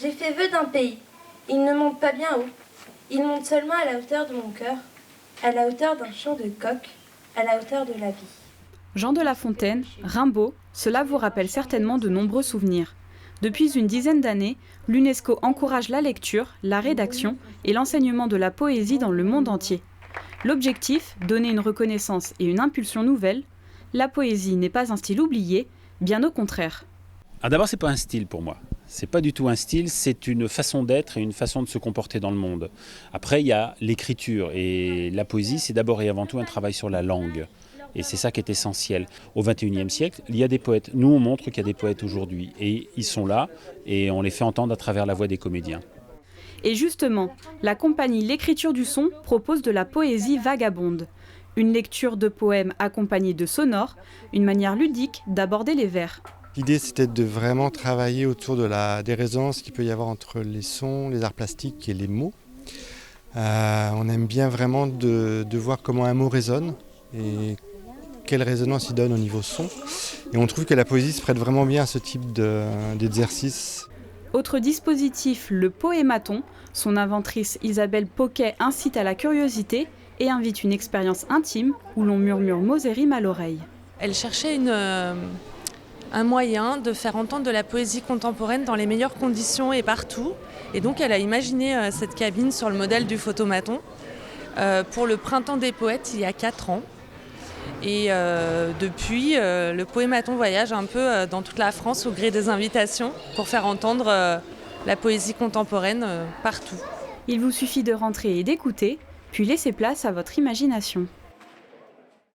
J'ai fait vœu d'un pays. Il ne monte pas bien haut. Il monte seulement à la hauteur de mon cœur, à la hauteur d'un champ de coq, à la hauteur de la vie. Jean de La Fontaine, Rimbaud, cela vous rappelle certainement de nombreux souvenirs. Depuis une dizaine d'années, l'UNESCO encourage la lecture, la rédaction et l'enseignement de la poésie dans le monde entier. L'objectif, donner une reconnaissance et une impulsion nouvelle. La poésie n'est pas un style oublié, bien au contraire. D'abord, c'est pas un style pour moi. C'est pas du tout un style, c'est une façon d'être et une façon de se comporter dans le monde. Après, il y a l'écriture et la poésie, c'est d'abord et avant tout un travail sur la langue. Et c'est ça qui est essentiel. Au XXIe siècle, il y a des poètes. Nous, on montre qu'il y a des poètes aujourd'hui. Et ils sont là et on les fait entendre à travers la voix des comédiens. Et justement, la compagnie L'Écriture du Son propose de la poésie vagabonde. Une lecture de poèmes accompagnée de sonores, une manière ludique d'aborder les vers. L'idée, c'était de vraiment travailler autour des résonances qu'il peut y avoir entre les sons, les arts plastiques et les mots. On aime bien vraiment de voir comment un mot résonne et quelle résonance il donne au niveau son. Et on trouve que la poésie se prête vraiment bien à ce type d'exercice. Autre dispositif, le poématon. Son inventrice Isabelle Poquet incite à la curiosité et invite une expérience intime où l'on murmure mots et rimes à l'oreille. Elle cherchait un moyen de faire entendre de la poésie contemporaine dans les meilleures conditions et partout. Et donc elle a imaginé cette cabine sur le modèle du photomaton pour le Printemps des Poètes il y a 4 ans. Et depuis, le poématon voyage un peu dans toute la France au gré des invitations pour faire entendre la poésie contemporaine partout. Il vous suffit de rentrer et d'écouter, puis laisser place à votre imagination.